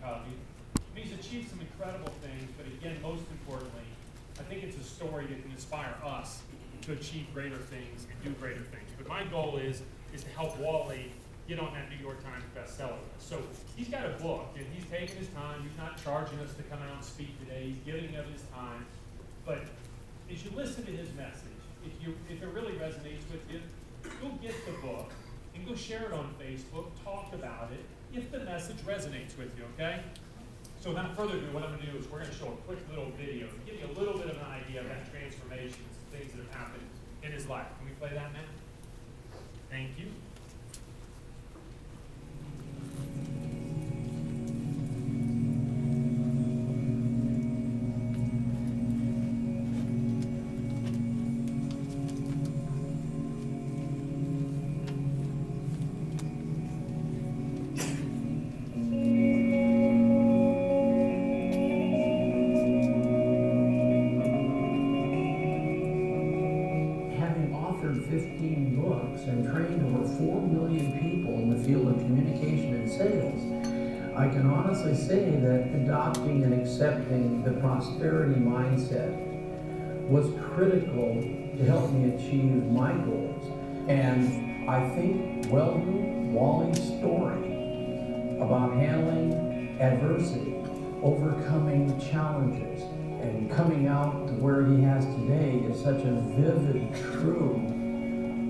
Covey. He's achieved some incredible things, but again, most importantly, I think it's a story that can inspire us to achieve greater things and do greater things. But my goal is to help Wally get on that New York Times bestseller list. So he's got a book, and he's taking his time. He's not charging us to come out and speak today. He's giving of his time. But as you listen to his message, if it really resonates with you, go get the book and go share it on Facebook, talk about it, if the message resonates with you, okay? So without further ado, what I'm going to do is we're going to show a quick little video to give you a little bit of an idea of that transformation, some things that have happened in his life. Can we play that now? Thank you. And trained over 4 million people in the field of communication and sales, I can honestly say that adopting and accepting the prosperity mindset was critical to help me achieve my goals. And I think Wally's story about handling adversity, overcoming challenges, and coming out to where he has today is such a vivid, true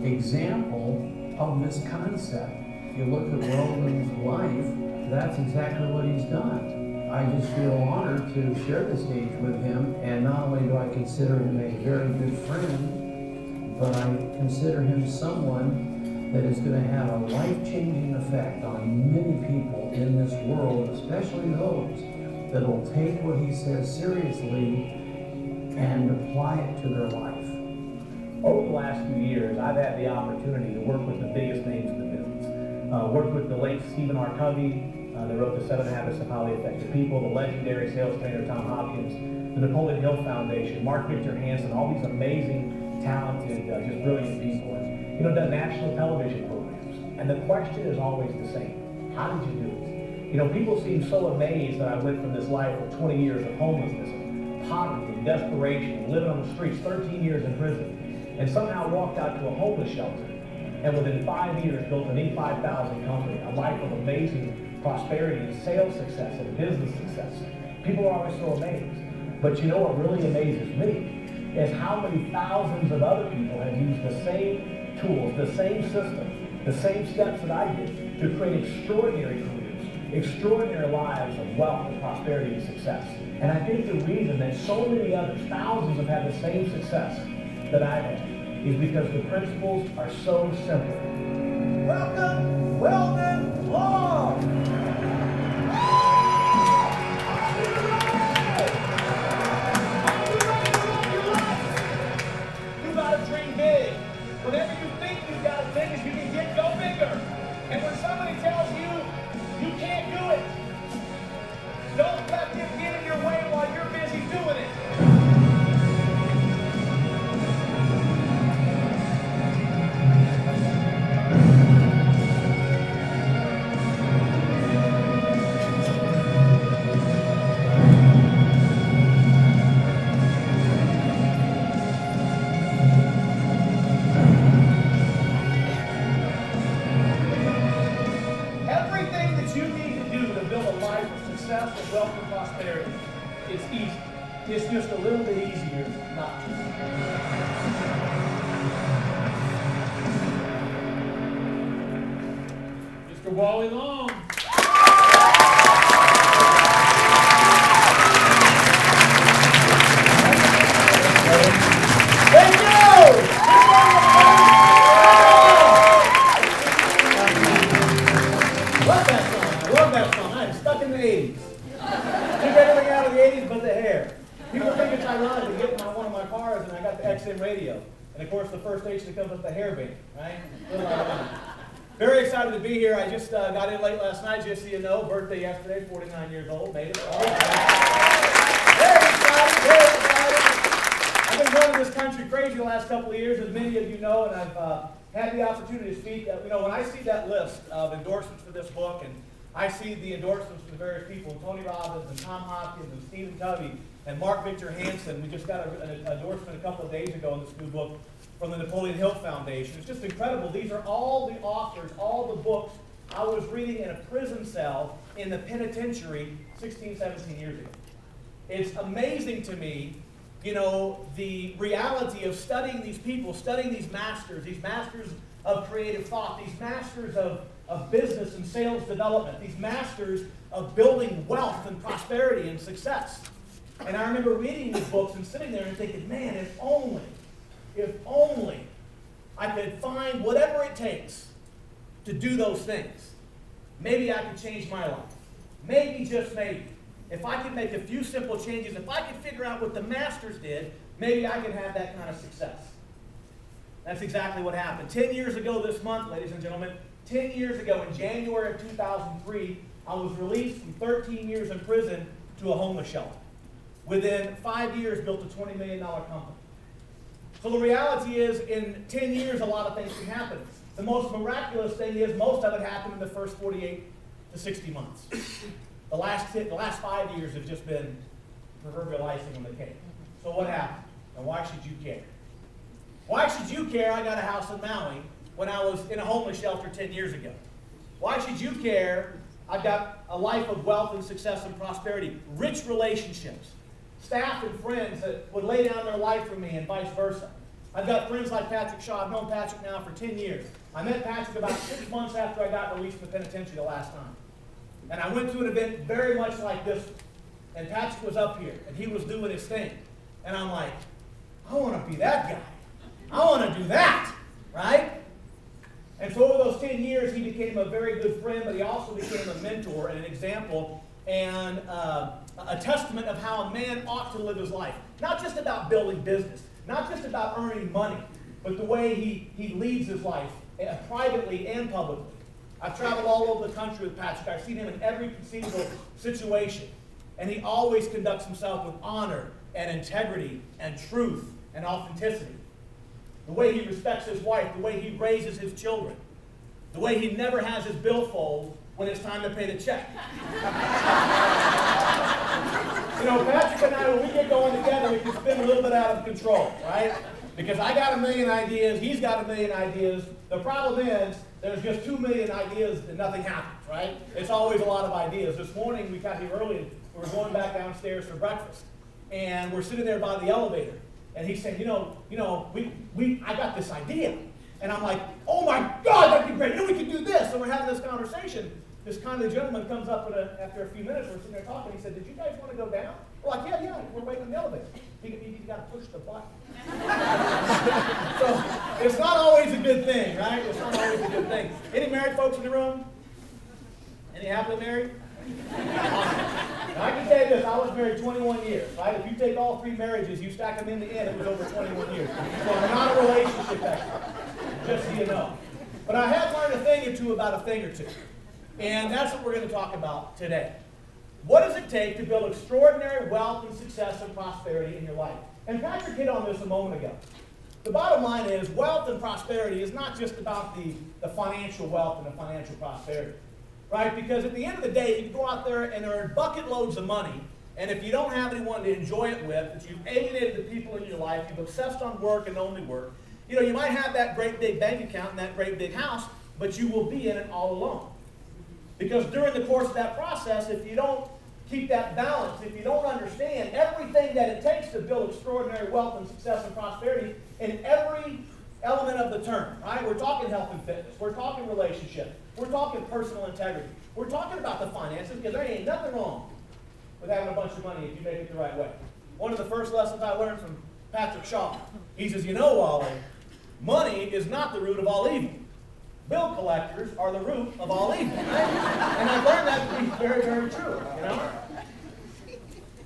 example of this concept. If you look at Weldon's life, that's exactly what he's done. I just feel honored to share the stage with him, and not only do I consider him a very good friend, but I consider him someone that is going to have a life-changing effect on many people in this world, especially those that will take what he says seriously and apply it to their life. Over the last few years, I've had the opportunity to work with the biggest names in the business. Worked with the late Stephen R. Covey, that wrote the 7 Habits of Highly Effective People, the legendary sales trainer Tom Hopkins, the Napoleon Hill Foundation, Mark Victor Hansen, all these amazing, talented, just brilliant people. And, done national television programs. And the question is always the same. How did you do it? People seem so amazed that I went from this life of 20 years of homelessness, poverty, desperation, living on the streets, 13 years in prison, and somehow walked out to a homeless shelter, and within 5 years built an E5000 company, a life of amazing prosperity and sales success and business success. People are always so amazed. But what really amazes me is how many thousands of other people have used the same tools, the same system, the same steps that I did to create extraordinary careers, extraordinary lives of wealth and prosperity and success. And I think the reason that so many others, thousands, have had the same success that I've had is because the principles are so simple. Welcome, Weldon Long! You gotta dream big. Whenever you think you've got to finish, you can go bigger. And when somebody tells you you can't do it, don't let them get in your way while you're busy doing it. Of wealth and prosperity. It's easy. It's just a little bit easier not to. Mr. Wally Long. Thank you! I love that song. I'm stuck in the 80s. Took everything out of the 80s but the hair. People think it's ironic to get in one of my cars and I got the XM radio. And of course the first station that comes with the hairband, right? Very excited to be here. I just got in late last night, just so you know. Birthday yesterday, 49 years old, made it. Very excited, very excited. I've been running this country crazy the last couple of years, as many of you know, and I've had the opportunity to speak. When I see that list of endorsements for this book and I see the endorsements from the various people, Tony Robbins and Tom Hopkins and Stephen Covey and Mark Victor Hansen. We just got an endorsement a couple of days ago in this new book from the Napoleon Hill Foundation. It's just incredible. These are all the authors, all the books I was reading in a prison cell in the penitentiary 16, 17 years ago. It's amazing to me, you know, the reality of studying these people, studying these masters of creative thought, these masters of business and sales development, these masters of building wealth and prosperity and success. And I remember reading these books and sitting there and thinking, man, if only I could find whatever it takes to do those things, maybe I could change my life. Maybe, just maybe. If I could make a few simple changes, if I could figure out what the masters did, maybe I could have that kind of success. That's exactly what happened. 10 years ago this month, ladies and gentlemen, 10 years ago in January of 2003, I was released from 13 years in prison to a homeless shelter. Within 5 years, built a $20 million company. So the reality is, in 10 years, a lot of things can happen. The most miraculous thing is most of it happened in the first 48 to 60 months. The last 5 years have just been proverbial icing on the cake. So what happened? And why should you care? Why should you care I got a house in Maui when I was in a homeless shelter 10 years ago? Why should you care I've got a life of wealth and success and prosperity, rich relationships, staff and friends that would lay down their life for me and vice versa? I've got friends like Patrick Shaw. I've known Patrick now for 10 years. I met Patrick about 6 months after I got released from the penitentiary the last time. And I went to an event very much like this one. And Patrick was up here, and he was doing his thing. And I'm like, I want to be that guy. I want to do that, right? And so over those 10 years, he became a very good friend, but he also became a mentor and an example and a testament of how a man ought to live his life. Not just about building business, not just about earning money, but the way he leads his life, privately and publicly. I've traveled all over the country with Patrick. I've seen him in every conceivable situation. And he always conducts himself with honor and integrity and truth and authenticity. The way he respects his wife, the way he raises his children, the way he never has his billfold when it's time to pay the check. You know, Patrick and I, when we get going together, we can spin a little bit out of control, right? Because I got a million ideas, he's got a million ideas. The problem is, there's just 2 million ideas and nothing happens, right? It's always a lot of ideas. This morning, we got here early, and we were going back downstairs for breakfast. And we're sitting there by the elevator. And he's saying, I got this idea. And I'm like, oh my God, that'd be great. We could do this. So we're having this conversation. This kind of gentleman comes up after a few minutes. We're sitting there talking. He said, did you guys want to go down? We're like, yeah, we're waiting in the elevator. You got to push the button. So it's not always a good thing, right? It's not always a good thing. Any married folks in the room? Any happily married? Now, I can tell you this, I was married 21 years, right? If you take all 3 marriages, you stack them in the end, it was over 21 years. So I'm not a relationship expert, just so you know. But I have learned a thing or two about a thing or two. And that's what we're going to talk about today. What does it take to build extraordinary wealth and success and prosperity in your life? And Patrick hit on this a moment ago. The bottom line is wealth and prosperity is not just about the financial wealth and the financial prosperity. Right? Because at the end of the day, you can go out there and earn bucket loads of money, and if you don't have anyone to enjoy it with, that you've alienated the people in your life, you've obsessed on work and only work, you might have that great big bank account and that great big house, but you will be in it all alone. Because during the course of that process, if you don't keep that balance, if you don't understand everything that it takes to build extraordinary wealth and success and prosperity in every element of the term, right? We're talking health and fitness. We're talking relationships. We're talking personal integrity. We're talking about the finances, because there ain't nothing wrong with having a bunch of money if you make it the right way. One of the first lessons I learned from Patrick Shaw, he says, Wally, money is not the root of all evil. Bill collectors are the root of all evil. And I've learned that to be very, very true,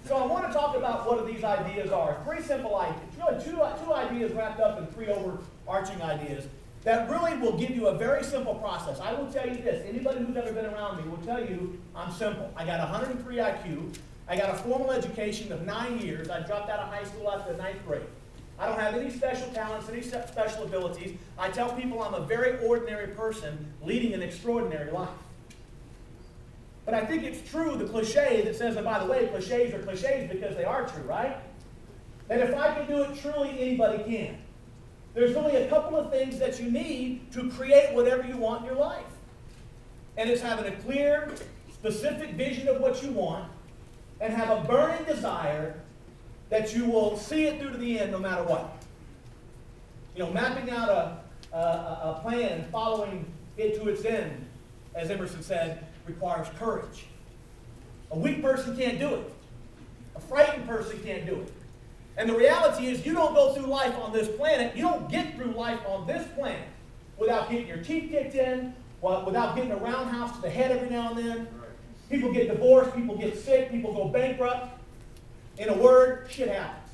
So I want to talk about what these ideas are. 3 simple ideas. Really, two ideas wrapped up in 3 overarching ideas that really will give you a very simple process. I will tell you this. Anybody who's ever been around me will tell you I'm simple. I got 103 IQ. I got a formal education of 9 years. I dropped out of high school after the 9th grade. I don't have any special talents, any special abilities. I tell people I'm a very ordinary person leading an extraordinary life. But I think it's true, the cliche that says, and by the way, cliches are cliches because they are true, right? That if I can do it, truly anybody can. There's really a couple of things that you need to create whatever you want in your life. And it's having a clear, specific vision of what you want and have a burning desire that you will see it through to the end no matter what. You know, mapping out a plan and following it to its end, as Emerson said, requires courage. A weak person can't do it. A frightened person can't do it. And the reality is you don't go through life on this planet, you don't get through life on this planet without getting your teeth kicked in, without getting a roundhouse to the head every now and then. People get divorced, people get sick, people go bankrupt. In a word, shit happens.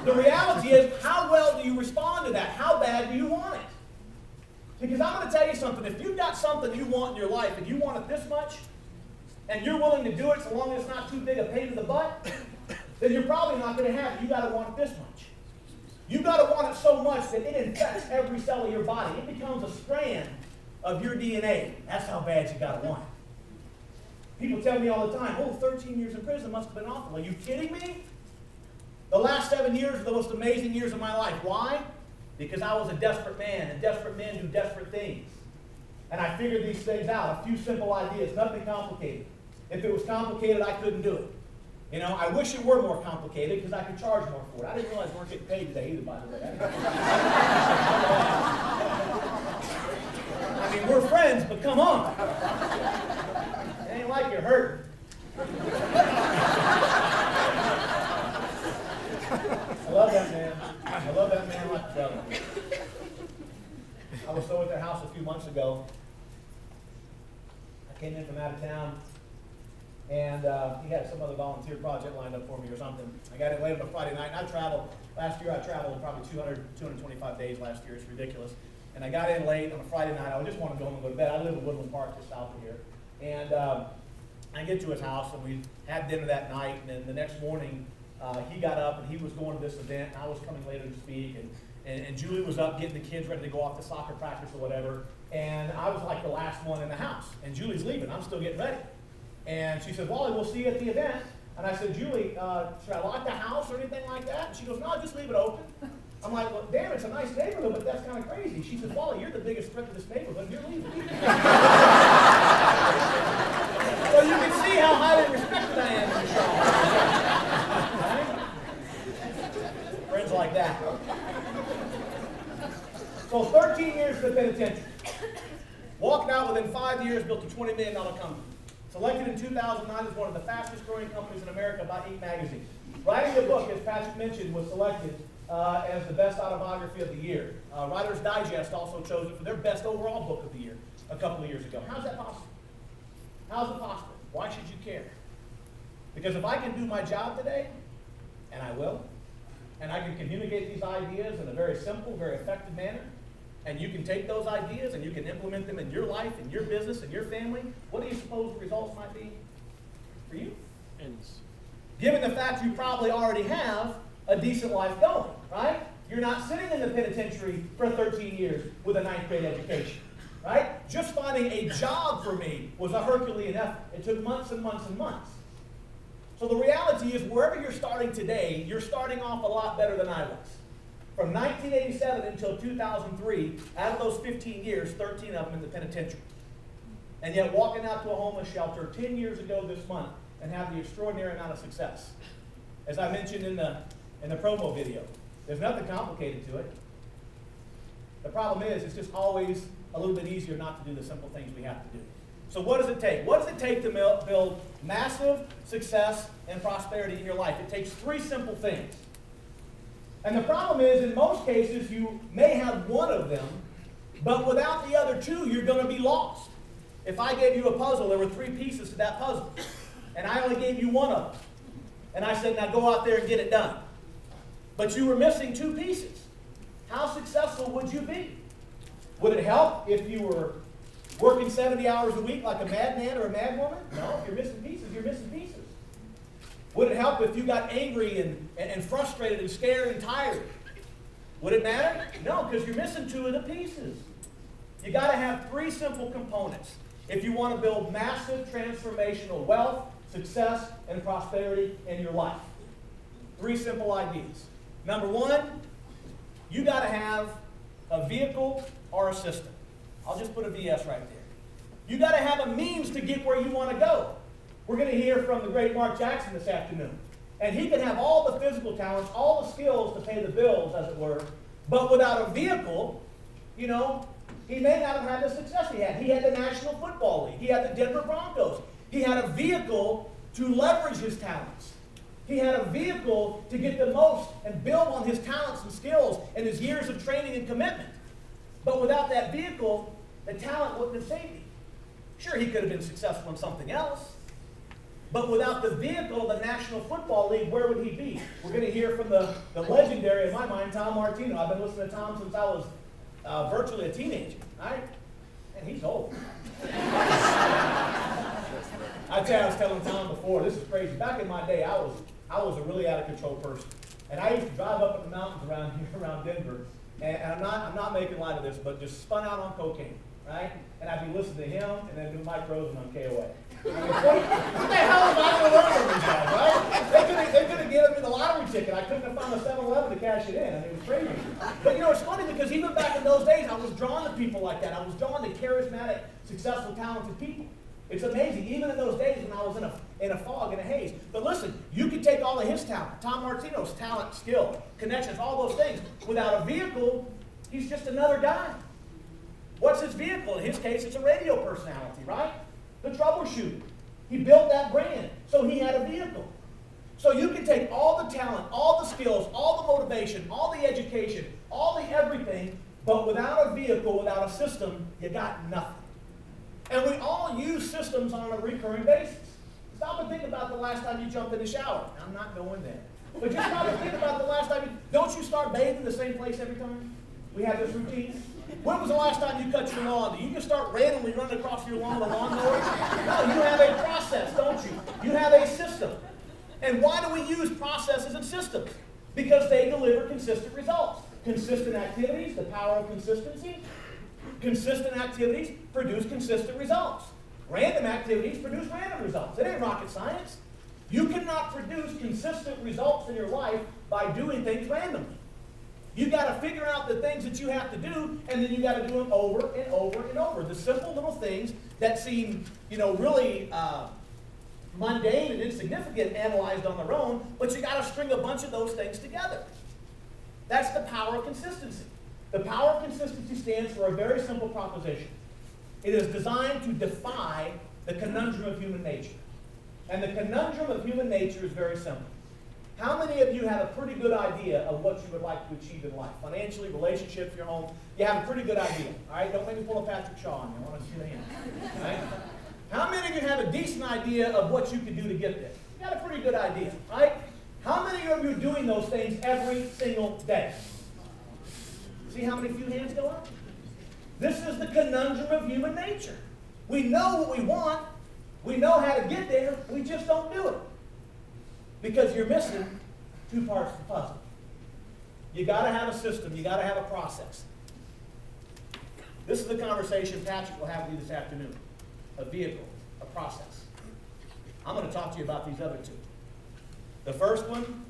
The reality is, how well do you respond to that? How bad do you want it? Because I'm going to tell you something. If you've got something you want in your life and you want it this much, and you're willing to do it so long as it's not too big a pain in the butt, then you're probably not going to have it. You've got to want it this much. You've got to want it so much that it infects every cell of your body. It becomes a strand of your DNA. That's how bad you got to want it. People tell me all the time, oh, 13 years in prison must have been awful. Are you kidding me? The last 7 years are the most amazing years of my life. Why? Because I was a desperate man, and desperate men do desperate things. And I figured these things out, a few simple ideas, nothing complicated. If it was complicated, I couldn't do it. You know, I wish it were more complicated because I could charge more for it. I didn't realize we weren't getting paid today either, by the way. I mean, we're friends, but come on. It ain't like you're hurting. I love that man. I love that man like a brother. I was so at their house a few months ago. I came in from out of town, and he had some other volunteer project lined up for me or something. I got in late on a Friday night, and I traveled. Last year I traveled probably 225 days last year. It's ridiculous. And I got in late on a Friday night. I just wanted to go home and go to bed. I live in Woodland Park, just south of here. And I get to his house, and we had dinner that night. And then the next morning, he got up, and he was going to this event. And I was coming later to speak. And Julie was up getting the kids ready to go off to soccer practice or whatever. And I was like the last one in the house. And Julie's leaving. I'm still getting ready. And she said, Wally, we'll see you at the event. And I said, Julie, should I lock the house or anything like that? And she goes, no, just leave it open. I'm like, well, damn, it's a nice neighborhood, but that's kind of crazy. She says, Wally, you're the biggest threat to this neighborhood. You're leaving. So you can see how highly respected I am in the show. Right? Friends like that. So 13 years in the penitentiary. Walked out within 5 years, built a $20 million company. Selected in 2009 as one of the fastest growing companies in America by Inc. magazine. Writing the book, as Patrick mentioned, was selected as the best autobiography of the year. Writer's Digest also chose it for their best overall book of the year a couple of years ago. How's that possible? How's it possible? Why should you care? Because if I can do my job today, and I will, and I can communicate these ideas in a very simple, very effective manner, and you can take those ideas and you can implement them in your life, in your business, in your family, what do you suppose the results might be for you? Ends. Given the fact you probably already have a decent life going, right? You're not sitting in the penitentiary for 13 years with a 9th grade education, right? Just finding a job for me was a Herculean effort. It took months and months and months. So the reality is, wherever you're starting today, you're starting off a lot better than I was. From 1987 until 2003, out of those 15 years, 13 of them in the penitentiary. And yet walking out to a homeless shelter 10 years ago this month and have the extraordinary amount of success. As I mentioned in the promo video, there's nothing complicated to it. The problem is, it's just always a little bit easier not to do the simple things we have to do. So what does it take? What does it take to build massive success and prosperity in your life? It takes 3 simple things. And the problem is, in most cases, you may have one of them, but without the other 2, you're going to be lost. If I gave you a puzzle, there were 3 pieces to that puzzle, and I only gave you one of them. And I said, now go out there and get it done. But you were missing 2 pieces. How successful would you be? Would it help if you were working 70 hours a week like a madman or a madwoman? No, if you're missing pieces, you're missing pieces. Would it help if you got angry and frustrated and scared and tired? Would it matter? No, because you're missing 2 of the pieces. You got to have 3 simple components. if you want to build massive transformational wealth, success, and prosperity in your life. 3 simple ideas. Number 1, you got to have a vehicle or a system. I'll just put a VS right there. You got to have a means to get where you want to go. We're going to hear from the great Mark Jackson this afternoon. And he can have all the physical talents, all the skills to pay the bills, as it were, but without a vehicle, you know, he may not have had the success he had. He had the National Football League. He had the Denver Broncos. He had a vehicle to leverage his talents. He had a vehicle to get the most and build on his talents and skills and his years of training and commitment. But without that vehicle, the talent wouldn't have saved him. Sure, he could have been successful in something else. But without the vehicle, the National Football League, where would he be? We're going to hear from the legendary, in my mind, Tom Martino. I've been listening to Tom since I was virtually a teenager, right? And he's old. I tell you, I was telling Tom before, this is crazy. Back in my day, I was a really out of control person. And I used to drive up in the mountains around here, around Denver, and I'm not making light of this, but just spun out on cocaine, right? And I'd be listening to him and then do Mike Rosen on KOA. I mean, what the hell am I going to learn from these guys, right? They could have given me the lottery ticket. I couldn't have found a 7-Eleven to cash it in. I mean, it was crazy. But, you know, it's funny because even back in those days, I was drawn to people like that. I was drawn to charismatic, successful, talented people. It's amazing, even in those days when I was in a fog, in a haze. But listen, you can take all of his talent, Tom Martino's talent, skill, connections, all those things. Without a vehicle, he's just another guy. What's his vehicle? In his case, it's a radio personality, right? The troubleshooter. He built that brand, so he had a vehicle. So you can take all the talent, all the skills, all the motivation, all the education, all the everything, but without a vehicle, without a system, you got nothing. And we all use systems on a recurring basis. Stop and think about the last time you jumped in the shower. I'm not going there. But just stop and think about the last time don't you start bathing in the same place every time? We have this routine. When was the last time you cut your lawn? Do you just start randomly running across your lawn with a lawnmower? No, you have a process, don't you? You have a system. And why do we use processes and systems? Because they deliver consistent results. Consistent activities, the power of consistency. Consistent activities produce consistent results. Random activities produce random results. It ain't rocket science. You cannot produce consistent results in your life by doing things randomly. You got to figure out the things that you have to do, and then you got to do them over and over and over. The simple little things that seem, really mundane and insignificant analyzed on their own, but you got to string a bunch of those things together. That's the power of consistency. The power of consistency stands for a very simple proposition. It is designed to defy the conundrum of human nature. And the conundrum of human nature is very simple. How many of you have a pretty good idea of what you would like to achieve in life? Financially, relationships, your home. You have a pretty good idea. All right? Don't make me pull a Patrick Shaw on you. I want to see the hand. All right? How many of you have a decent idea of what you can do to get there? You got a pretty good idea. Right? How many of you are doing those things every single day? See how many few hands go up? This is the conundrum of human nature. We know what we want. We know how to get there. We just don't do it. Because you're missing 2 parts of the puzzle. You got to have a system. You got to have a process. This is the conversation Patrick will have with you this afternoon. A vehicle, a process. I'm going to talk to you about these other 2. The first one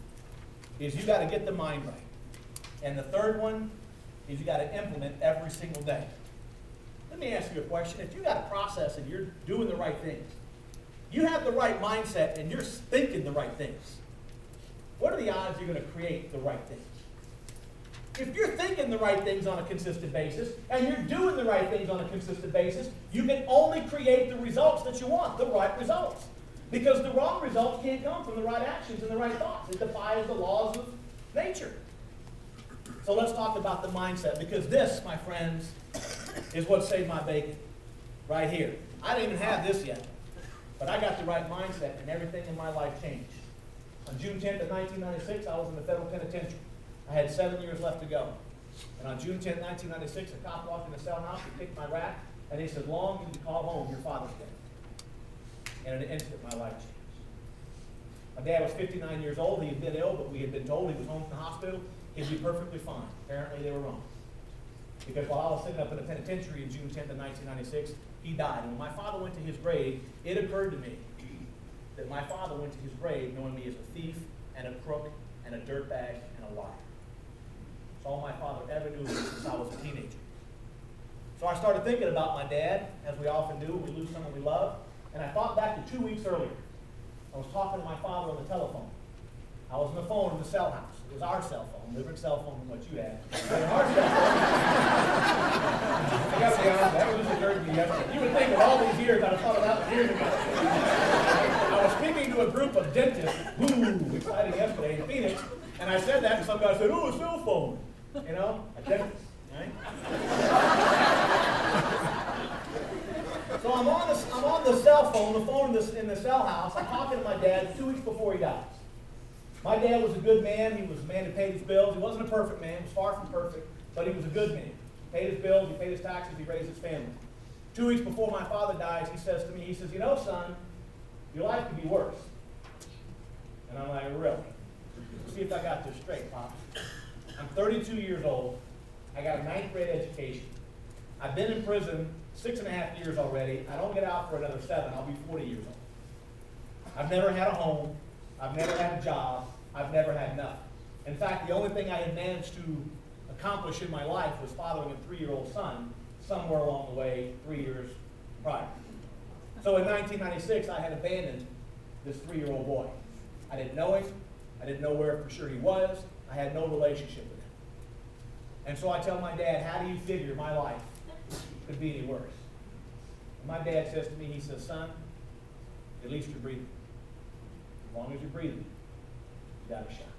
is you got to get the mind right. And the third one is you got to implement every single day. Let me ask you a question. If you got a process and you're doing the right things, you have the right mindset and you're thinking the right things, what are the odds you're going to create the right things? If you're thinking the right things on a consistent basis and you're doing the right things on a consistent basis, you can only create the results that you want, the right results. Because the wrong results can't come from the right actions and the right thoughts. It defies the laws of nature. So let's talk about the mindset, because this, my friends, is what saved my bacon. Right here. I don't even have this yet. But I got the right mindset, and everything in my life changed. On June 10th of 1996, I was in the federal penitentiary. I had 7 years left to go. And on June 10th, 1996, a cop walked in the cell house, he picked my rack, and he said, "Long, you need to call home, your father's dead." And in an instant, my life changed. My dad was 59 years old. He had been ill, but we had been told he was home from the hospital. He'd be perfectly fine. Apparently, they were wrong. Because while I was sitting up in the penitentiary on June 10th of 1996, he died. And when my father went to his grave, it occurred to me that my father went to his grave knowing me as a thief and a crook and a dirtbag and a liar. It's all my father ever knew since I was a teenager. So I started thinking about my dad, as we often do when we lose someone we love, and I thought back to 2 weeks earlier. I was talking to my father on the telephone. I was on the phone in the cell house. It was our cell phone, different cell phone than what you had. But our cell phone. I got to be honest, that was just occurred to me yesterday. You would think of all these years, I'd have thought about it years ago. I was speaking to a group of dentists, exciting yesterday in Phoenix, and I said that, and some guy said, "Oh, a cell phone." You know, a dentist, right? So I'm on the cell phone, the phone in the cell house. I'm talking to my dad 2 weeks before he dies. My dad was a good man. He was a man who paid his bills. He wasn't a perfect man. He was far from perfect, but he was a good man. He paid his bills. He paid his taxes. He raised his family. 2 weeks before my father dies, he says to me, he says, "You know, son, your life could be worse." And I'm like, "Really?" Let's see if I got this straight, Pop. I'm 32 years old. I got a 9th grade education. I've been in prison 6.5 years already. I don't get out for another 7. I'll be 40 years old. I've never had a home. I've never had a job. I've never had nothing. In fact, the only thing I had managed to accomplish in my life was fathering a 3-year-old son somewhere along the way 3 years prior. So in 1996, I had abandoned this 3-year-old boy. I didn't know him. I didn't know where for sure he was. I had no relationship with him. And so I tell my dad, "How do you figure my life could be any worse?" And my dad says to me, he says, "Son, at least you're breathing. As long as you're breathing, you got a shot."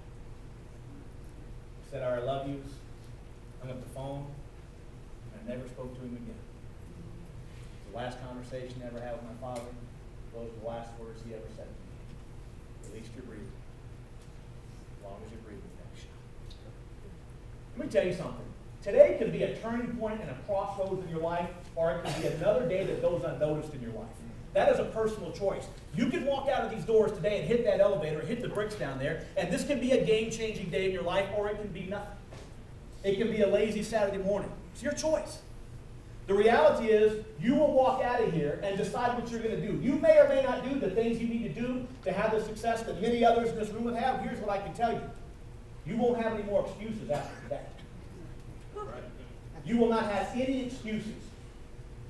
He said, "I love yous," hung up the phone, and I never spoke to him again. The last conversation I ever had with my father, those were the last words he ever said to me. "At least you're breathing. As long as you're breathing, you got a shot." Let me tell you something. Today can be a turning point and a crossroads in your life, or it can be another day that goes unnoticed in your life. That is a personal choice. You can walk out of these doors today and hit that elevator, hit the bricks down there, and this can be a game-changing day in your life, or it can be nothing. It can be a lazy Saturday morning. It's your choice. The reality is, you will walk out of here and decide what you're going to do. You may or may not do the things you need to do to have the success that many others in this room would have. Here's what I can tell you. You won't have any more excuses after today. You will not have any excuses.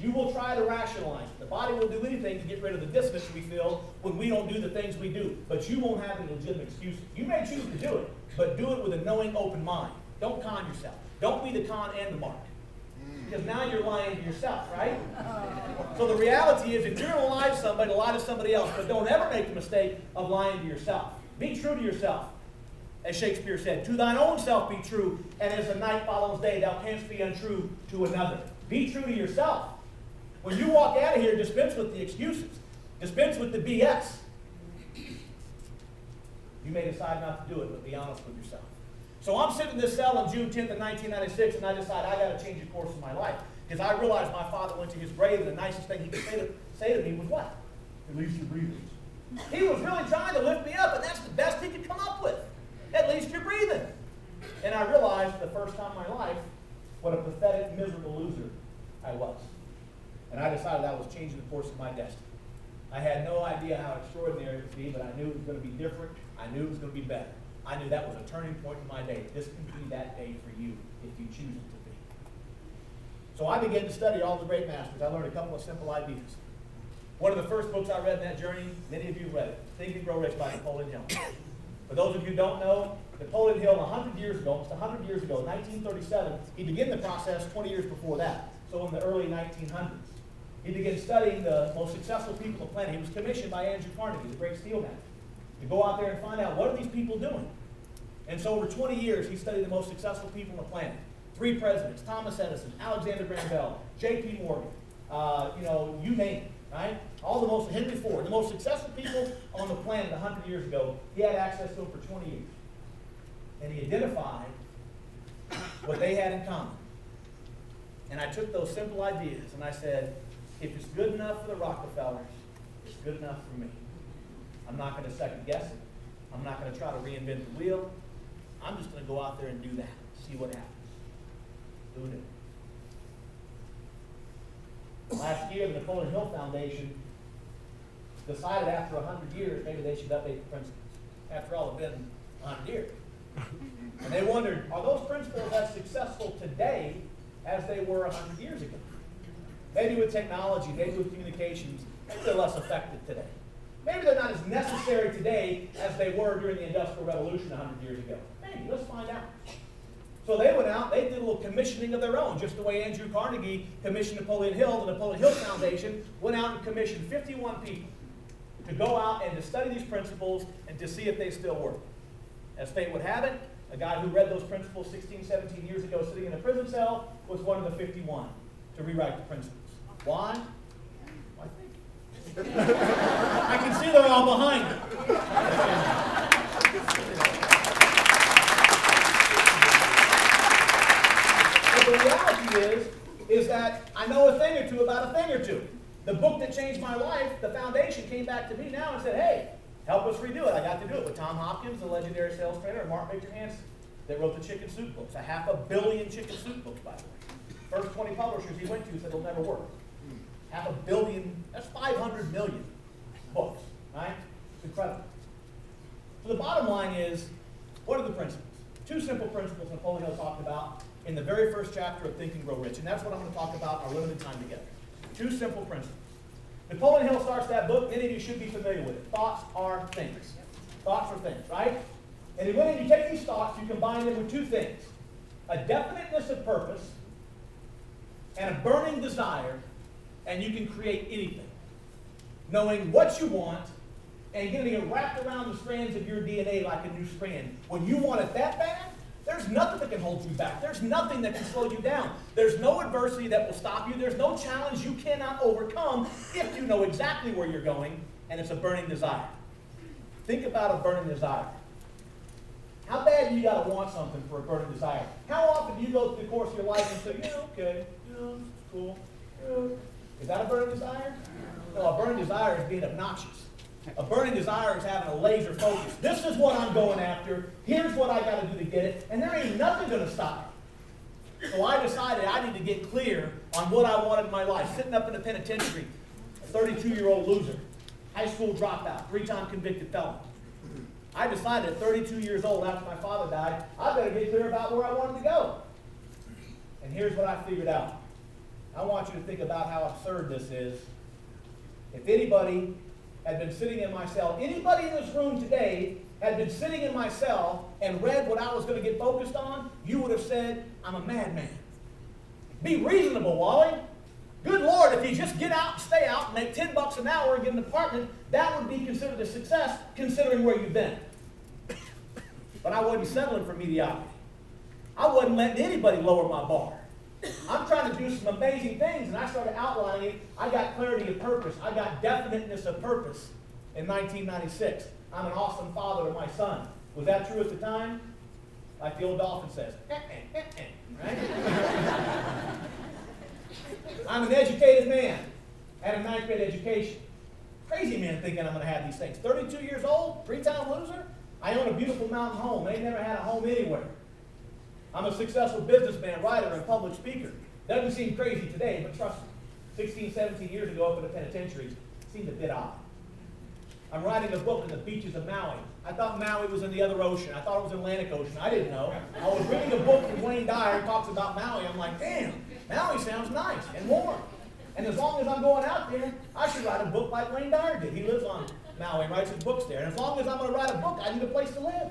You will try to rationalize it. The body will do anything to get rid of the dissonance we feel when we don't do the things we do. But you won't have any legitimate excuses. You may choose to do it, but do it with a knowing, open mind. Don't con yourself. Don't be the con and the mark. Because now you're lying to yourself, right? So the reality is, if you're going to lie to somebody, lie to somebody else, but don't ever make the mistake of lying to yourself. Be true to yourself. As Shakespeare said, "To thine own self be true, and as the night follows day, thou canst be untrue to another." Be true to yourself. When you walk out of here, dispense with the excuses. Dispense with the BS. You may decide not to do it, but be honest with yourself. So I'm sitting in this cell on June 10th of 1996, and I decide I got to change the course of my life. Because I realized my father went to his grave, and the nicest thing he could say to me was what? "At least you're breathing." He was really trying to lift me up, and that's the best he could come up with. At least you're breathing. And I realized for the first time in my life what a pathetic, miserable loser I was. And I decided I was changing the course of my destiny. I had no idea how extraordinary it would be, but I knew it was going to be different. I knew it was going to be better. I knew that was a turning point in my day. This can be that day for you if you choose it to be. So I began to study all the great masters. I learned a couple of simple ideas. One of the first books I read in that journey, many of you read it, Think and Grow Rich by Napoleon Hill. For those of you who don't know, Napoleon Hill, 100 years ago, almost 100 years ago, 1937, he began the process 20 years before that, so in the early 1900s. He began studying the most successful people on the planet. He was commissioned by Andrew Carnegie, the great steel man, to go out there and find out, what are these people doing? And so over 20 years, he studied the most successful people on the planet. 3 presidents, Thomas Edison, Alexander Graham Bell, J.P. Morgan, you name it, right? All the most, Henry Ford, the most successful people on the planet 100 years ago, he had access to them for 20 years. And he identified what they had in common. And I took those simple ideas and I said, if it's good enough for the Rockefellers, it's good enough for me. I'm not going to second guess it. I'm not going to try to reinvent the wheel. I'm just going to go out there and do that, see what happens. Do it. Last year, the Napoleon Hill Foundation decided after 100 years, maybe they should update the principles. After all, it's been 100 years. And they wondered, are those principles as successful today as they were 100 years ago? Maybe with technology, maybe with communications, maybe they're less effective today. Maybe they're not as necessary today as they were during the Industrial Revolution 100 years ago. Maybe, let's find out. So they went out, they did a little commissioning of their own, just the way Andrew Carnegie commissioned Napoleon Hill. The Napoleon Hill Foundation went out and commissioned 51 people to go out and to study these principles and to see if they still work. As fate would have it, a guy who read those principles 16, 17 years ago sitting in a prison cell was one of the 51 to rewrite the principles. Why? I think. I can see they're all behind it. But the reality is that I know a thing or two about a thing or two. The book that changed my life, the foundation, came back to me now and said, hey, help us redo it. I got to do it with Tom Hopkins, the legendary sales trainer, and Mark Victor Hansen, that wrote the Chicken Soup books. 500 million Chicken Soup books, by the way. First 20 publishers he went to said it'll never work. 500 million, that's 500 million books, right? It's incredible. So the bottom line is, what are the principles? Two simple principles Napoleon Hill talked about in the very first chapter of Think and Grow Rich, and that's what I'm going to talk about in our limited time together. Two simple principles. Napoleon Hill starts that book, many of you should be familiar with it. Thoughts are things. Thoughts are things, right? And when you take these thoughts, you combine them with two things. A definiteness of purpose and a burning desire, and you can create anything. Knowing what you want and getting it wrapped around the strands of your DNA like a new strand. When you want it that bad, there's nothing that can hold you back. There's nothing that can slow you down. There's no adversity that will stop you. There's no challenge you cannot overcome if you know exactly where you're going, and it's a burning desire. Think about a burning desire. How bad do you got to want something for a burning desire? How often do you go through the course of your life and say, yeah, okay, yeah, it's cool. Yeah. Is that a burning desire? No, a burning desire is being obnoxious. A burning desire is having a laser focus. This is what I'm going after. Here's what I got to do to get it. And there ain't nothing going to stop me. So I decided I need to get clear on what I wanted in my life. Sitting up in a penitentiary, a 32-year-old loser, high school dropout, 3-time convicted felon. I decided at 32 years old after my father died, I better get clear about where I wanted to go. And here's what I figured out. I want you to think about how absurd this is. If anybody had been sitting in my cell, anybody in this room today had been sitting in my cell and read what I was going to get focused on, you would have said, I'm a madman. Be reasonable, Wally. Good Lord, if you just get out and stay out and make $10 an hour and get an apartment, that would be considered a success considering where you've been. But I wasn't settling for mediocrity. I wasn't letting anybody lower my bar. I'm trying to do some amazing things, and I started outlining it. I got clarity of purpose. I got definiteness of purpose in 1996. I'm an awesome father to my son. Was that true at the time? Like the old dolphin says, right? I'm an educated man. Had a 9th grade education. Crazy man thinking I'm going to have these things. 32 years old, 3-time loser. I own a beautiful mountain home. They never had a home anywhere. I'm a successful businessman, writer, and public speaker. Doesn't seem crazy today, but trust me, 16, 17 years ago up in the penitentiary, it seemed a bit odd. I'm writing a book on the beaches of Maui. I thought Maui was in the other ocean. I thought it was Atlantic Ocean. I didn't know. I was reading a book from Wayne Dyer that talks about Maui. I'm like, damn, Maui sounds nice and warm. And as long as I'm going out there, I should write a book like Wayne Dyer did. He lives on Maui and writes his books there. And as long as I'm going to write a book, I need a place to live.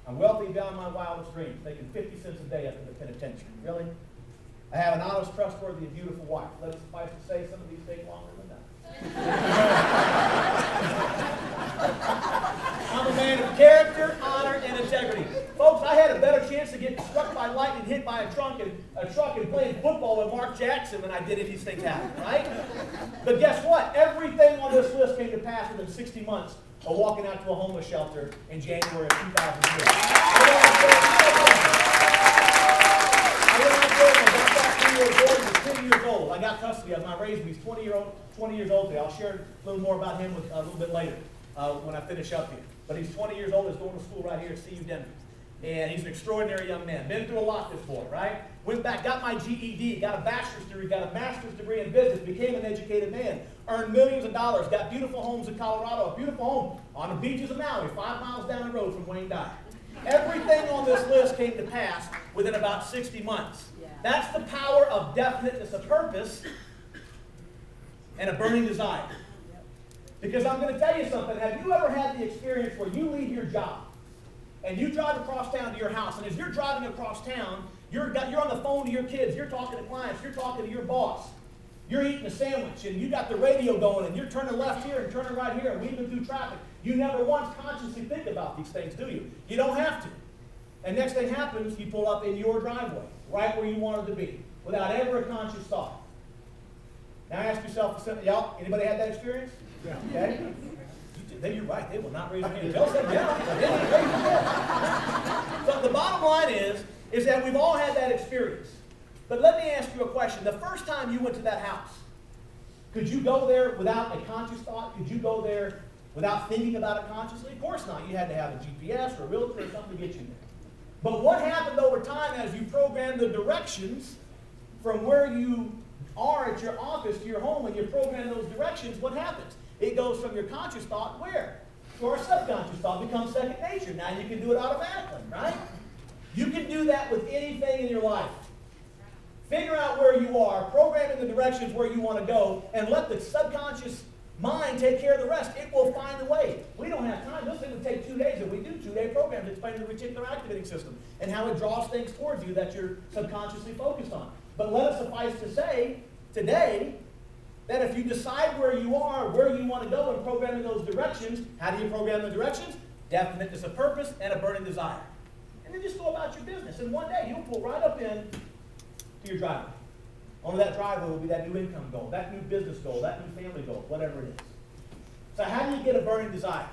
I'm wealthy beyond my wildest dreams, making 50 cents a day up in the penitentiary. Really? I have an honest, trustworthy, and beautiful wife. Let it suffice to say, some of these take longer than that. I'm a man of character, honor, and integrity. Folks, I had a better chance to get struck by lightning, hit by a truck, and playing football with Mark Jackson than I did if these things happened, right? But guess what? Everything on this list came to pass within 60 months of walking out to a homeless shelter in January of 2003. I went out there and I got 3-year-old boy who was 10 years old. I got custody of him. I raised him. He's 20 years old today. I'll share a little more about him a little bit later when I finish up here. But he's 20 years old. He's going to school right here at CU Denver. And he's an extraordinary young man. Been through a lot, this boy, right? Went back, got my GED, got a bachelor's degree, got a master's degree in business, became an educated man, earned millions of dollars, got beautiful homes in Colorado, a beautiful home on the beaches of Maui, 5 miles down the road from Wayne Dyer. Everything on this list came to pass within about 60 months. That's the power of definiteness of purpose and a burning desire. Because I'm going to tell you something. Have you ever had the experience where you leave your job and you drive across town to your house, and as you're driving across town, you're on the phone to your kids, you're talking to clients, you're talking to your boss, you're eating a sandwich, and you got the radio going, and you're turning left here and turning right here and weaving through traffic. You never once consciously think about these things, do you? You don't have to. And next thing happens, you pull up in your driveway, right where you wanted to be, without ever a conscious thought. Now ask yourself, y'all, anybody had that experience? Yeah. Okay? Then you're right, they will not raise their hand. They'll say, yeah, but they didn't raise their hand. So the bottom line is that we've all had that experience. But let me ask you a question. The first time you went to that house, could you go there without a conscious thought? Could you go there without thinking about it consciously? Of course not. You had to have a GPS or a realtor or something to get you there. But what happened over time as you programmed the directions from where you are at your office to your home, and you program those directions, what happens? It goes from your conscious thought where? To our subconscious thought. It becomes second nature. Now you can do it automatically, right? You can do that with anything in your life. Figure out where you are, program in the directions where you want to go, and let the subconscious mind take care of the rest. It will find a way. We don't have time. This thing would take 2 days, and we do 2-day programs explaining the reticular activating system and how it draws things towards you that you're subconsciously focused on. But let it suffice to say today that if you decide where you are, where you want to go, and program in those directions, how do you program the directions? Definiteness of purpose and a burning desire. And then just go about your business. And one day you'll pull right up in to your driveway. On that driveway will be that new income goal, that new business goal, that new family goal, whatever it is. So how do you get a burning desire?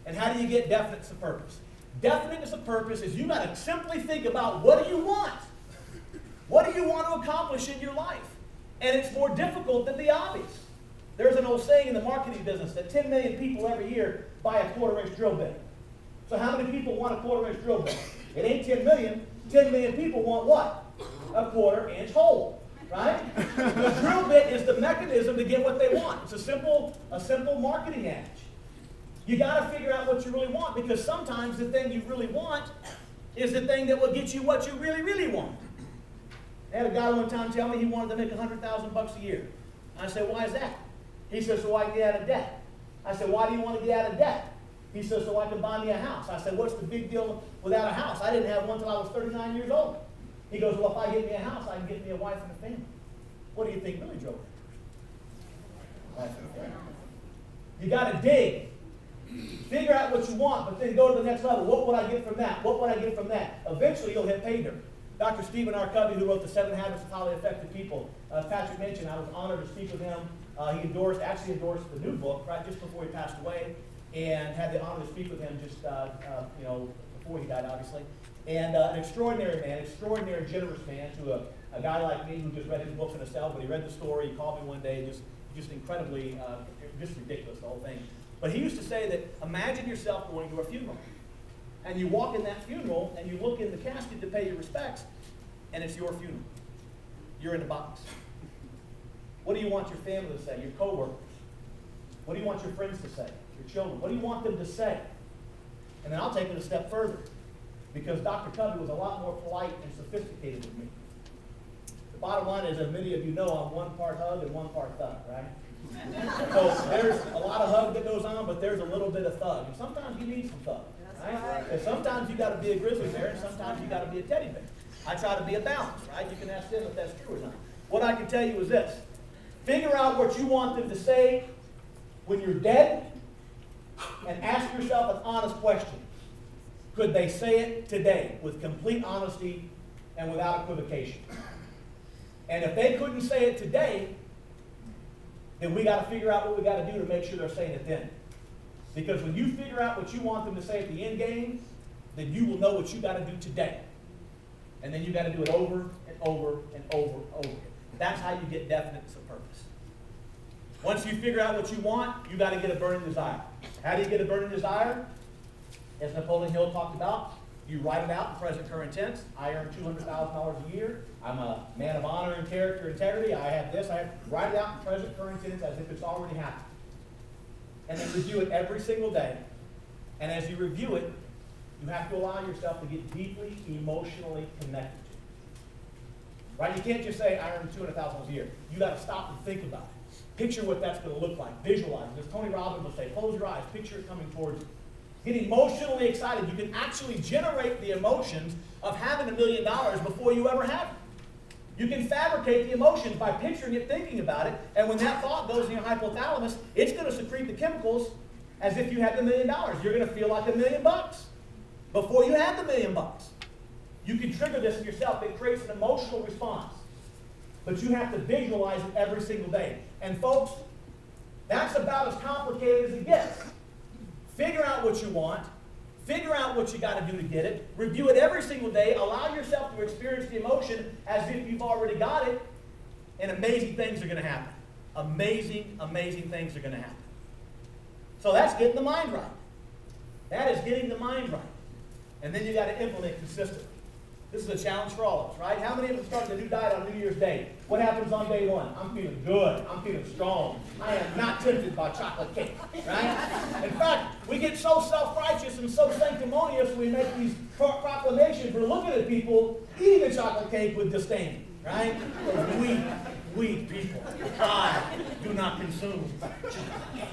And how do you get definiteness of purpose? Definiteness of purpose is you got to simply think about, what do you want? What do you want to accomplish in your life? And it's more difficult than the obvious. There's an old saying in the marketing business that 10 million people every year buy a quarter-inch drill bit. So how many people want a quarter-inch drill bit? It ain't 10 million. 10 million people want what? A quarter-inch hole, right? The drill bit is the mechanism to get what they want. It's a simple marketing adage. You got to figure out what you really want, because sometimes the thing you really want is the thing that will get you what you really, really want. I had a guy one time tell me he wanted to make $100,000 a year. I said, why is that? He said, so I can get out of debt. I said, why do you want to get out of debt? He said, so I can buy me a house. I said, what's the big deal without a house? I didn't have one until I was 39 years old. He goes, well, if I get me a house, I can get me a wife and a family. What do you think really drove that person? Wife and family. You got to dig. Figure out what you want, but then go to the next level. What would I get from that? What would I get from that? Eventually, you'll hit pay dirt. Dr. Stephen R. Covey, who wrote The 7 Habits of Highly Effective People, Patrick mentioned, I was honored to speak with him. He actually endorsed the new book right just before he passed away, and had the honor to speak with him just before he died, obviously. And an extraordinary man, extraordinary generous man to a guy like me who just read his book in himself, but he read the story, he called me one day, just incredibly, just ridiculous, the whole thing. But he used to say that, imagine yourself going to a funeral. And you walk in that funeral, and you look in the casket to pay your respects, and it's your funeral. You're in the box. What do you want your family to say, your coworkers? What do you want your friends to say, your children? What do you want them to say? And then I'll take it a step further, because Dr. Covey was a lot more polite and sophisticated than me. The bottom line is, as many of you know, I'm one part hug and one part thug, right? So there's a lot of hug that goes on, but there's a little bit of thug. And sometimes you need some thug. Right? And sometimes you got to be a grizzly bear, and sometimes you got to be a teddy bear. I try to be a balance, right? You can ask them if that's true or not. What I can tell you is this: figure out what you want them to say when you're dead, and ask yourself an honest question: could they say it today with complete honesty and without equivocation? And if they couldn't say it today, then we got to figure out what we got to do to make sure they're saying it then. Because when you figure out what you want them to say at the end game, then you will know what you got to do today. And then you got to do it over and over and over and over. That's how you get definiteness of purpose. Once you figure out what you want, you got to get a burning desire. How do you get a burning desire? As Napoleon Hill talked about, You write it out in present current tense. I earn $200,000 a year. I'm a man of honor and character integrity. I have this. Write it out in present current tense as if it's already happened. And then review it every single day. And as you review it, you have to allow yourself to get deeply emotionally connected to it. Right? You can't just say, I earn $200,000 a year. You got to stop and think about it. Picture what that's going to look like. Visualize it. As Tony Robbins will say, close your eyes. Picture it coming towards you. Get emotionally excited. You can actually generate the emotions of having $1 million before you ever have it. You can fabricate the emotions by picturing it, thinking about it, and when that thought goes in your hypothalamus, it's going to secrete the chemicals as if you had $1 million. You're going to feel like $1 million before you have the $1 million. You can trigger this in yourself. It creates an emotional response. But you have to visualize it every single day. And folks, that's about as complicated as it gets. Figure out what you want. Figure out what you got to do to get it. Review it every single day. Allow yourself to experience the emotion as if you've already got it. And amazing things are going to happen. Amazing, amazing things are going to happen. So that's getting the mind right. That is getting the mind right. And then you got to implement consistently. This is a challenge for all of us, right? How many of us started a new diet on New Year's Day? What happens on day one? I'm feeling good. I'm feeling strong. I am not tempted by chocolate cake, right? In fact, we get so self-righteous and so sanctimonious we make these proclamations. We're looking at people eating the chocolate cake with disdain, right? Those weak, weak people. I do not consume chocolate cake.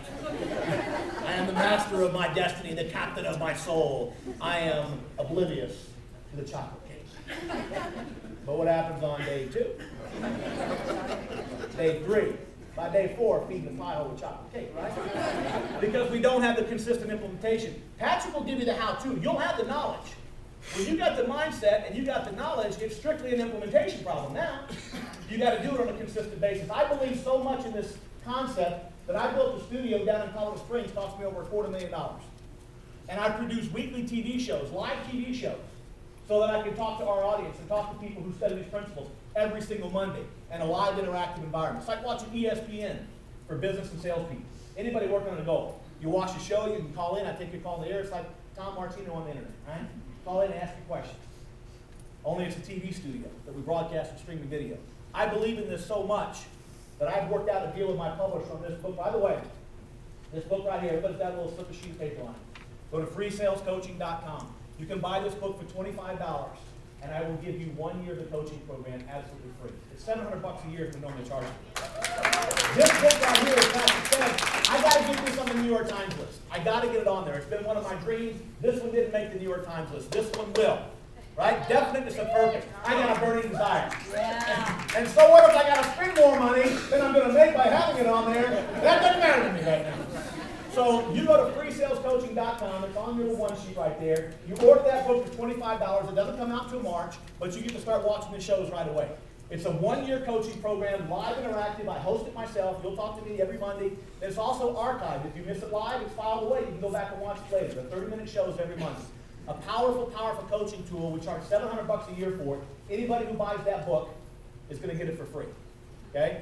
I am the master of my destiny, the captain of my soul. I am oblivious to the chocolate cake. But what happens on day 2? Day 3. By day 4, feeding the pile with chocolate cake, right? Because we don't have the consistent implementation. Patrick will give you the how-to. You'll have the knowledge. When you got the mindset and you got the knowledge, it's strictly an implementation problem now. You got to do it on a consistent basis. I believe so much in this concept that I built a studio down in Colorado Springs. Cost me over $250,000. And I produce weekly TV shows, live TV shows, so that I can talk to our audience and talk to people who study these principles every single Monday in a live interactive environment. It's like watching ESPN for business and salespeople. Anybody working on a goal. You watch the show, you can call in, I take your call in the air. It's like Tom Martino on the internet, right? Call in and ask your questions. Only it's a TV studio that we broadcast and stream the video. I believe in this so much that I've worked out a deal with my publisher on this book. By the way, this book right here, everybody's got a little slip of sheet of paper on it. Go to freesalescoaching.com. You can buy this book for $25, and I will give you 1 year of the coaching program absolutely free. It's $700 a year if we normally charge you. This book right here, as Patrick said, I got to get this on the New York Times list. I got to get it on there. It's been one of my dreams. This one didn't make the New York Times list. This one will. Right? Definiteness of purpose. I got a burning desire. Yeah. And so what if I got to spend more money than I'm going to make by having it on there? That doesn't matter to me right now. So you go to freesalescoaching.com. It's on your one sheet right there. You order that book for $25. It doesn't come out until March, but you get to start watching the shows right away. It's a 1 year coaching program, live interactive. I host it myself. You'll talk to me every Monday. It's also archived. If you miss it live, it's filed away. You can go back and watch it later. They're 30-minute shows every Monday. A powerful, powerful coaching tool. We charge $700 a year for it. Anybody who buys that book is going to get it for free. Okay?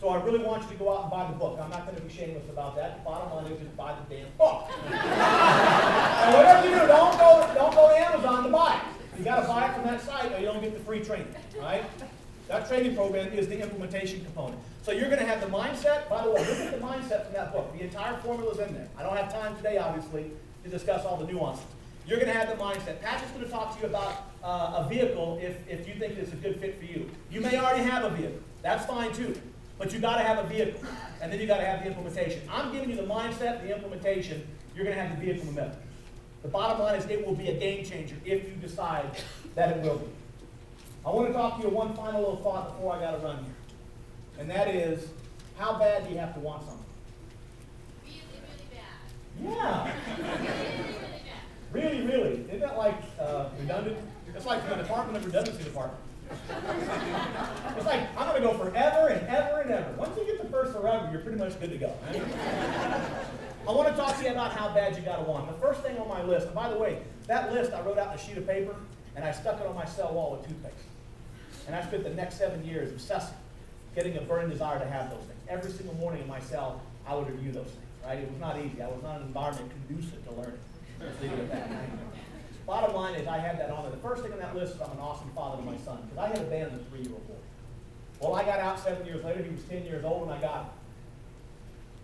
So I really want you to go out and buy the book. I'm not going to be shameless about that. The bottom line is just buy the damn book. And whatever you do, don't go to Amazon to buy it. You got to buy it from that site or you don't get the free training. Right? That training program is the implementation component. So you're going to have the mindset. By the way, look at the mindset from that book. The entire formula is in there. I don't have time today, obviously, to discuss all the nuances. You're going to have the mindset. Patrick's going to talk to you about a vehicle if you think it's a good fit for you. You may already have a vehicle. That's fine too. But you got to have a vehicle. And then you got to have the implementation. I'm giving you the mindset, the implementation. You're going to have the vehicle in the middle. The bottom line is it will be a game changer if you decide that it will be. I want to talk to you one final little thought before I got to run here. And that is, how bad do you have to want something? Really, really bad. Yeah. Really, really bad. Really, really. Isn't that like redundant? It's like the Department of Redundancy Department. It's like, I'm going to go forever and ever and ever. Once you get the first forever, you're pretty much good to go. Right? I want to talk to you about how bad you got to want. The first thing on my list, and by the way, that list I wrote out on a sheet of paper, and I stuck it on my cell wall with toothpaste. And I spent the next 7 years obsessing, getting a burning desire to have those things. Every single morning in my cell, I would review those things. Right? It was not easy. I was not in an environment conducive to learning. Let's leave it at that. Bottom line is I had that on there. The first thing on that list is I'm an awesome father to my son, because I had abandoned a 3-year-old boy. Well, I got out 7 years later. He was 10 years old, and I got him.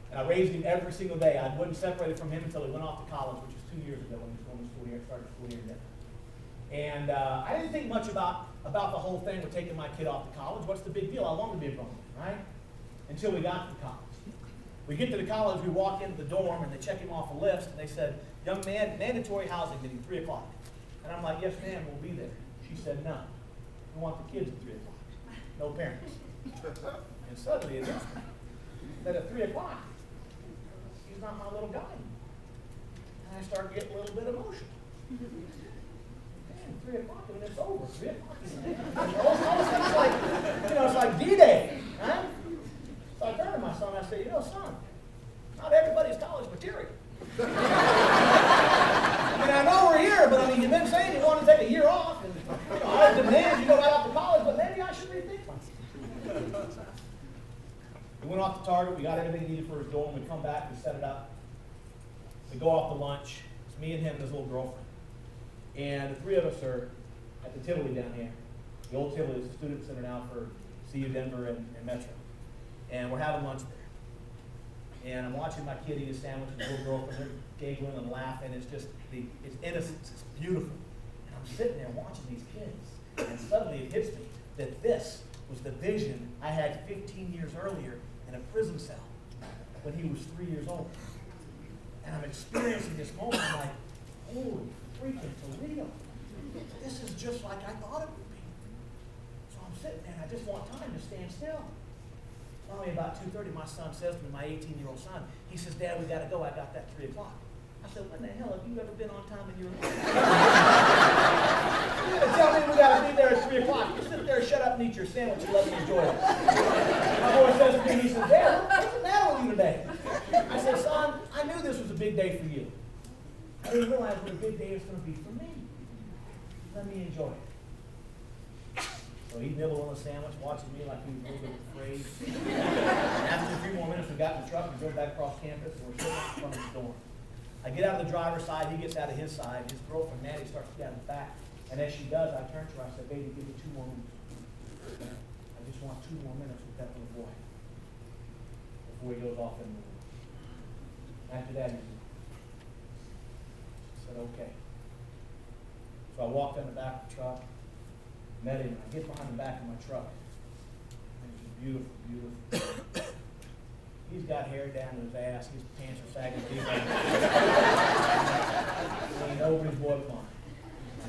And I raised him every single day. I wasn't separated from him until he went off to college, which was 2 years ago when he was going to school here, started school here in Denver. And I didn't think much about the whole thing with taking my kid off to college. What's the big deal? I wanted to be a grown man, right? Until we got to college. We get to the college, we walk into the dorm, and they check him off a list, and they said, young man, mandatory housing meeting, 3 o'clock. And I'm like, yes, ma'am, we'll be there. She said, no. We want the kids at 3 o'clock. No parents. And suddenly it hits me that at 3 o'clock, he's not my little guy anymore. And I start getting a little bit emotional. Man, 3 o'clock, and it's over. 3 o'clock is all of a sudden it's like, it's like D-Day, right? So I turned to my son and I said, son, not everybody's college material. I know we're here, but you've been saying you want to take a year off, and I demand you go right off to college, but maybe I should rethink myself. We went off to Target, we got everything needed for his dorm, we come back, we set it up. We go off to lunch. It's me and him and his little girlfriend. And the 3 of us are at the Tivoli down here. The old Tivoli is a student center now for CU Denver and Metro. And we're having lunch there. And I'm watching my kid eat his sandwich with his little girlfriend. They're giggling and laughing. It's just, it's innocence. It's beautiful. And I'm sitting there watching these kids. And suddenly it hits me that this was the vision I had 15 years earlier in a prison cell when he was 3 years old. And I'm experiencing this moment. I'm like, holy freaking Toledo. This is just like I thought it would be. So I'm sitting there and I just want time to stand still. Finally, about 2:30, my son says to me, my 18-year-old son, he says, Dad, we got to go. I got that 3 o'clock. I said, when the hell have you ever been on time in your life? You tell me we got to be there at 3 o'clock. You sit there, shut up, and eat your sandwich, and let me enjoy it. My boy says to me, he says, Dad, what's the matter with you today? I said, son, I knew this was a big day for you. I didn't realize what a big day it's going to be for me. Let me enjoy it. So he nibbled on a sandwich, watching me like he was a little bit afraid. And after a few more minutes, we got in the truck and drove back across campus, and we're sitting in front of the dorm. I get out of the driver's side, he gets out of his side. His girlfriend, Maddie, starts to get out of the back. And as she does, I turn to her, I said, baby, give me 2 more minutes. I just want 2 more minutes with that little boy before he goes off in the world. After that, he said, okay. So I walked in the back of the truck, met him, and I get behind the back of my truck. And it's beautiful, beautiful. He's got hair down to his ass, his pants are sagging deep. And over his boy line.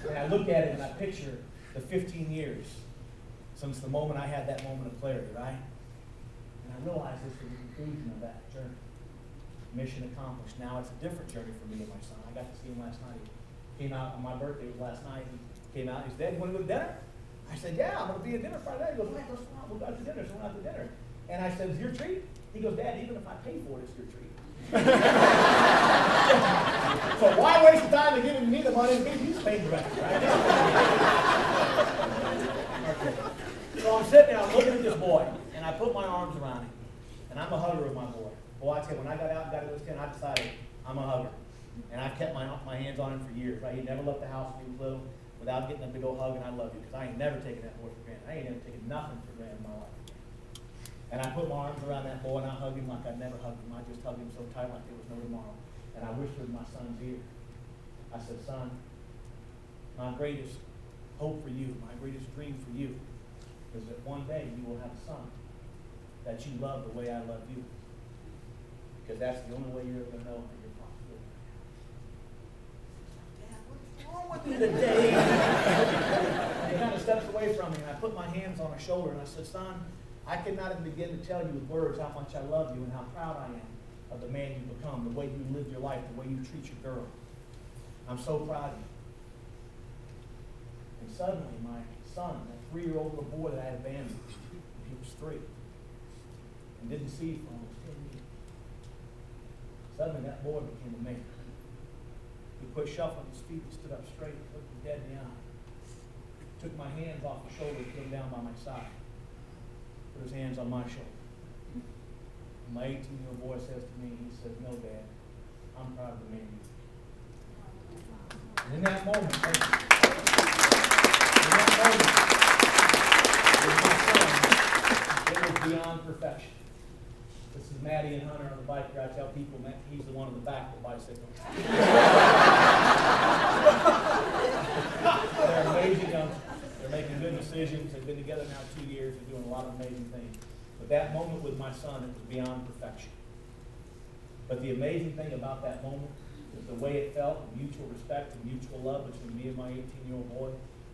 And I look at it and I picture the 15 years since the moment I had that moment of clarity, right? And I realized this was the conclusion of that journey. Mission accomplished. Now it's a different journey for me and my son. I got to see him last night. He came out on my birthday, it was last night. He came out, he said, Dad, you want to go to dinner? I said, yeah, I'm going to be at dinner Friday night. He goes, right, let's go out. We'll go out to dinner. So we went out to dinner. And I said, is your treat? He goes, Dad, even if I pay for it, it's your treat. So why waste the time of giving me the money and he's paid directly, right? So I'm sitting there, I'm looking at this boy, and I put my arms around him. And I'm a hugger of my boy. Boy, I tell you, when I got out and got to this 10, I decided I'm a hugger. And I've kept my hands on him for years, right? He never left the house when he was little without getting a big old hug, and I love you, because I ain't never taken that boy for granted. I ain't never taken nothing for granted in my life. And I put my arms around that boy, and I hugged him like I never hugged him. I just hugged him so tight like there was no tomorrow. And I whispered in my son's ear. I said, son, my greatest hope for you, my greatest dream for you, is that one day you will have a son that you love the way I love you. Because that's the only way you're ever going to know that you're possible. Dad, what's wrong with you today? And he kind of steps away from me, and I put my hands on his shoulder, and I said, son, I cannot even begin to tell you with words how much I love you and how proud I am of the man you've become, the way you live your life, the way you treat your girl. I'm so proud of you. And suddenly, my son, that 3-year-old little boy that I had abandoned, he was 3, and didn't see for almost 10 years. Suddenly, that boy became a man. He quit shuffling his feet and stood up straight, looked me dead in the eye. Took my hands off the shoulder, put them down by my side. Put his hands on my shoulder. And my 18-year-old boy says to me, he says, no, Dad, I'm proud of the man you are. And in that moment, thank you. In that moment, with my son, it was beyond perfection. This is Maddie and Hunter on the bike here. I tell people, man, he's the one in the back of the bicycle. They're amazing youngsters. They're making good decisions. They've been together now 2 years. They're doing a lot of amazing things. But that moment with my son, it was beyond perfection. But the amazing thing about that moment is the way it felt, the mutual respect and mutual love between me and my 18-year-old boy,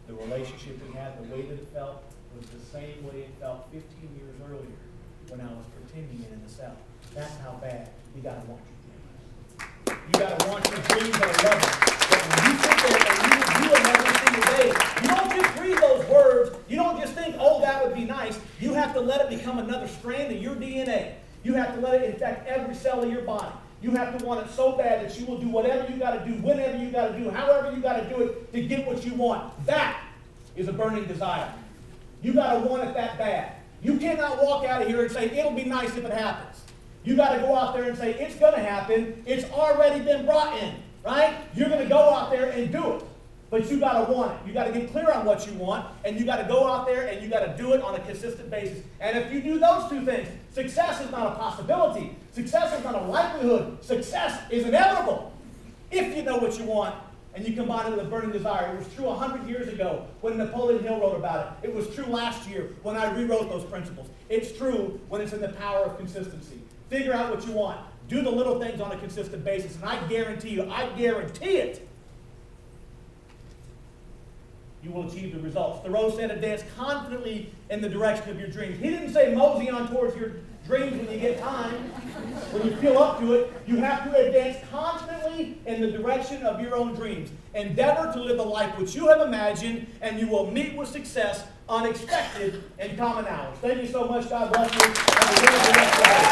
the relationship we had, the way that it felt was the same way it felt 15 years earlier when I was pretending in the cell. That's how bad you gotta want your dreams. You gotta want your dreams at a level that when you sit there and you review them every single day, you don't just read those words, you don't just think, oh, that would be nice. You have to let it become another strand of your DNA. You have to let it infect every cell of your body. You have to want it so bad that you will do whatever you gotta do, whenever you gotta do, however you gotta do it to get what you want. That is a burning desire. You gotta want it that bad. You cannot walk out of here and say, it'll be nice if it happens. You got to go out there and say, it's going to happen. It's already been brought in, right? You're going to go out there and do it. But you got to want it. You got to get clear on what you want, and you got to go out there and you got to do it on a consistent basis. And if you do those two things, success is not a possibility. Success is not a likelihood. Success is inevitable. If you know what you want, and you combine it with a burning desire. It was true 100 years ago when Napoleon Hill wrote about it. It was true last year when I rewrote those principles. It's true when it's in the power of consistency. Figure out what you want. Do the little things on a consistent basis, and I guarantee it, you will achieve the results. Thoreau said, advance confidently in the direction of your dreams. He didn't say mosey on towards your dreams when you get time, when you feel up to it. You have to advance confidently in the direction of your own dreams. Endeavor to live the life which you have imagined, and you will meet with success unexpected in common hours. Thank you so much. God bless you. Have a wonderful rest of the day.